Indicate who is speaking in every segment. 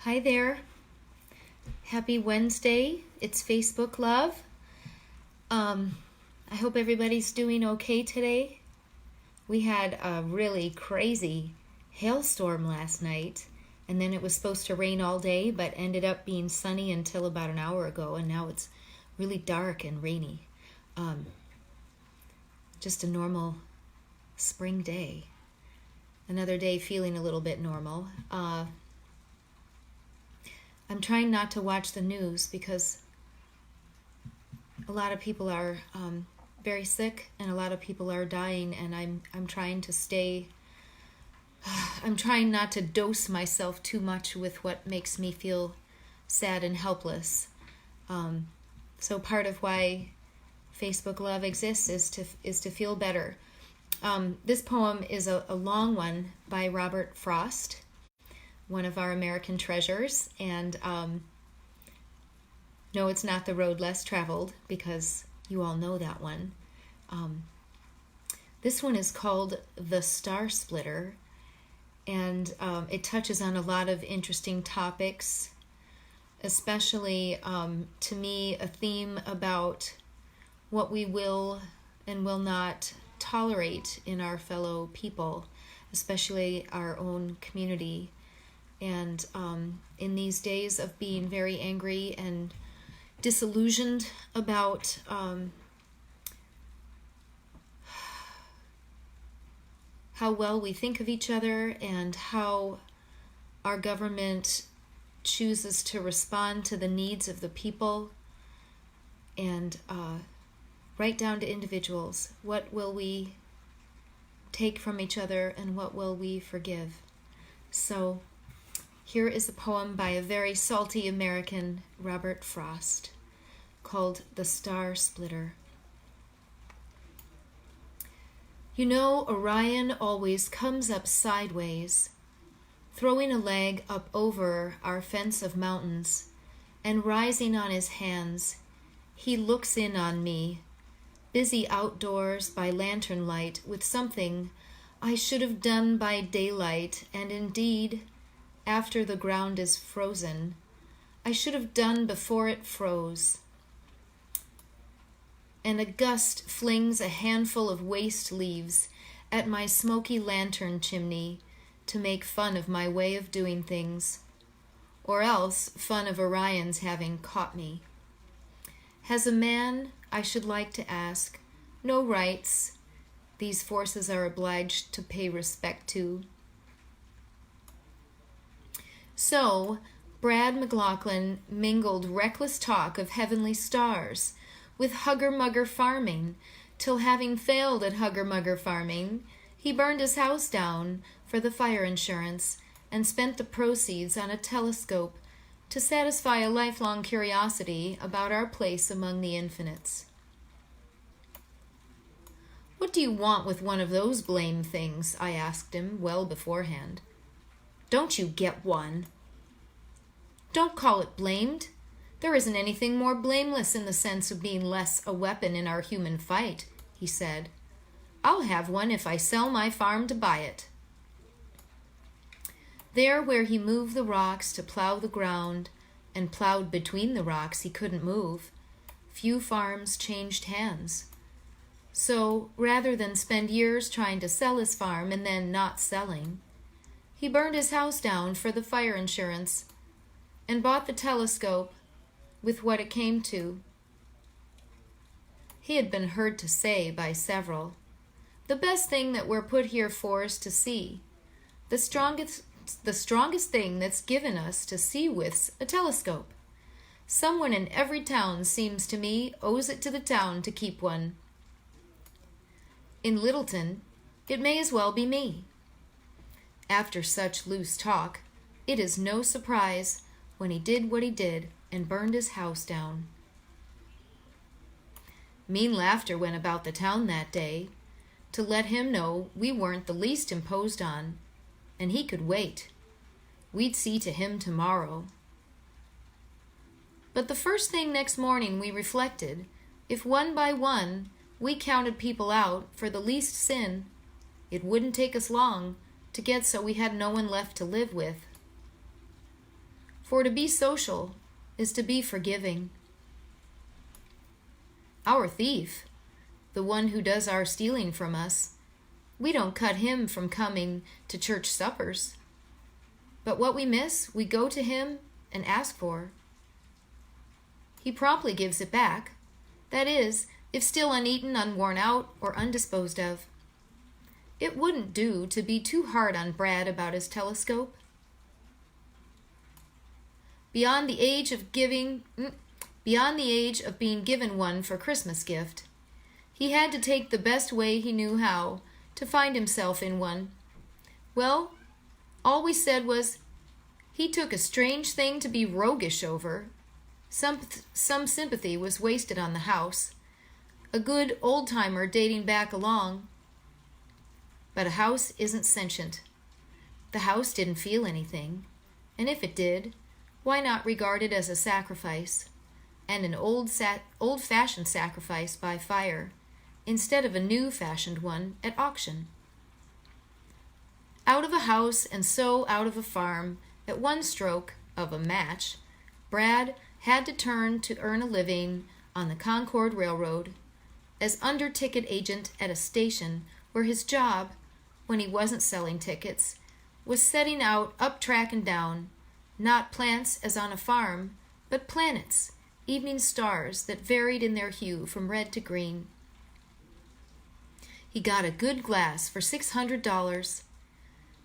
Speaker 1: Hi there. Happy Wednesday. It's Facebook Love. I hope everybody's doing okay today. We had a really crazy hailstorm last night, and then it was supposed to rain all day, but ended up being sunny until about an hour ago, and now it's really dark and rainy. Just a normal spring day. Another day feeling a little bit normal. I'm trying not to watch the news because a lot of people are very sick and a lot of people are dying, and I'm trying to stay. I'm trying not to dose myself too much with what makes me feel sad and helpless. So part of why Facebook Love exists is to feel better. This poem is a long one by Robert Frost, one of our American treasures, and no, it's not The Road Less Traveled, because you all know that one. This one is called The Star Splitter, and it touches on a lot of interesting topics, especially, to me, a theme about what we will and will not tolerate in our fellow people, especially our own community. And in these days of being very angry and disillusioned about how well we think of each other and how our government chooses to respond to the needs of the people, and right down to individuals. What will we take from each other and what will we forgive? So here is a poem by a very salty American, Robert Frost, called The Star Splitter. You know, Orion always comes up sideways, throwing a leg up over our fence of mountains, and rising on his hands, he looks in on me, busy outdoors by lantern light with something I should have done by daylight, and indeed, after the ground is frozen, I should have done before it froze. And a gust flings a handful of waste leaves at my smoky lantern chimney to make fun of my way of doing things, or else fun of Orion's having caught me. Has a man, I should like to ask, no rights these forces are obliged to pay respect to? So, Brad McLaughlin mingled reckless talk of heavenly stars with hugger-mugger farming, till having failed at hugger-mugger farming, he burned his house down for the fire insurance and spent the proceeds on a telescope to satisfy a lifelong curiosity about our place among the infinites. What do you want with one of those blame things? I asked him well beforehand. Don't you get one? Don't call it blamed. There isn't anything more blameless in the sense of being less a weapon in our human fight, he said. I'll have one if I sell my farm to buy it. There where he moved the rocks to plow the ground, and plowed between the rocks he couldn't move, few farms changed hands. So, rather than spend years trying to sell his farm and then not selling, he burned his house down for the fire insurance and bought the telescope with what it came to. He had been heard to say by several, the best thing that we're put here for is to see. The strongest thing that's given us to see with's a telescope. Someone in every town, seems to me, owes it to the town to keep one. In Littleton, it may as well be me. After such loose talk, it is no surprise when he did what he did and burned his house down. Mean laughter went about the town that day to let him know we weren't the least imposed on, and he could wait. We'd see to him tomorrow. But the first thing next morning we reflected, if one by one we counted people out for the least sin, it wouldn't take us long to get so we had no one left to live with. For to be social is to be forgiving. Our thief, the one who does our stealing from us, we don't cut him from coming to church suppers. But what we miss, we go to him and ask for. He promptly gives it back. That is, if still uneaten, unworn out, or undisposed of. It wouldn't do to be too hard on Brad about his telescope. Beyond the age of being given one for Christmas gift, he had to take the best way he knew how to find himself in one. Well, all we said was, he took a strange thing to be roguish over. Some sympathy was wasted on the house, a good old-timer dating back along. But a house isn't sentient. The house didn't feel anything, and if it did, why not regard it as a sacrifice, and an old-fashioned sacrifice by fire, instead of a new-fashioned one at auction? Out of a house and so out of a farm, at one stroke of a match, Brad had to turn to earn a living on the Concord Railroad as under-ticket agent at a station where his job, when he wasn't selling tickets, was setting out up track and down, not plants as on a farm, but planets, evening stars that varied in their hue from red to green. He got a good glass for $600.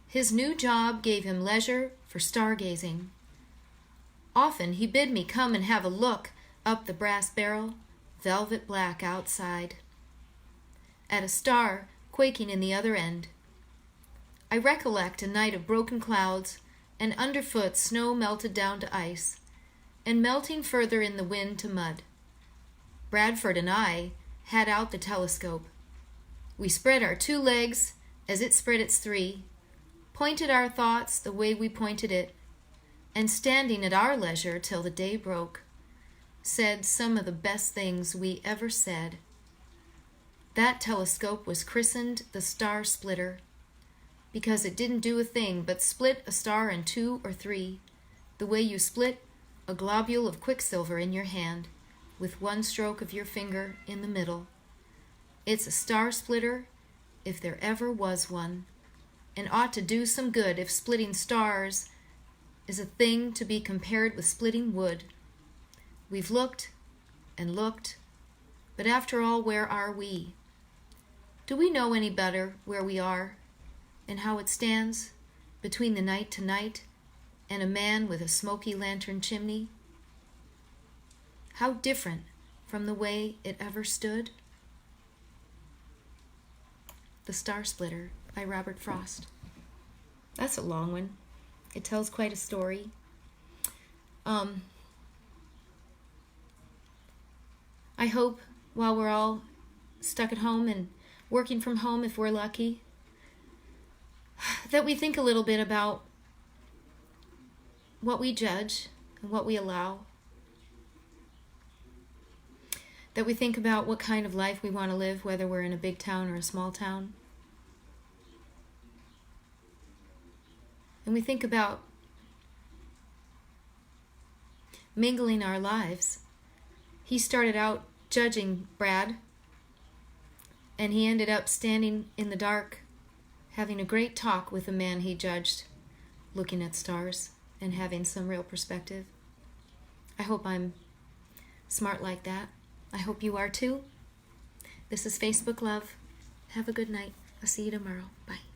Speaker 1: His new job gave him leisure for stargazing. Often he bid me come and have a look up the brass barrel, velvet black outside, at a star quaking in the other end. I recollect a night of broken clouds, and underfoot snow melted down to ice, and melting further in the wind to mud. Bradford and I had out the telescope. We spread our 2 legs as it spread its 3, pointed our thoughts the way we pointed it, and standing at our leisure till the day broke, said some of the best things we ever said. That telescope was christened the Star Splitter, because it didn't do a thing but split a star in 2 or 3, the way you split a globule of quicksilver in your hand, with one stroke of your finger in the middle. It's a star splitter, if there ever was one, and ought to do some good if splitting stars is a thing to be compared with splitting wood. We've looked and looked, but after all, where are we? Do we know any better where we are, and how it stands between the night to night and a man with a smoky lantern chimney? How different from the way it ever stood? The Star Splitter by Robert Frost. That's a long one. It tells quite a story. I hope while we're all stuck at home and working from home, if we're lucky, that we think a little bit about what we judge and what we allow. That we think about what kind of life we want to live, whether we're in a big town or a small town. And we think about mingling our lives. He started out judging Brad, and he ended up standing in the dark, having a great talk with the man he judged, looking at stars and having some real perspective. I hope I'm smart like that. I hope you are too. This is Facebook Love. Have a good night. I'll see you tomorrow. Bye.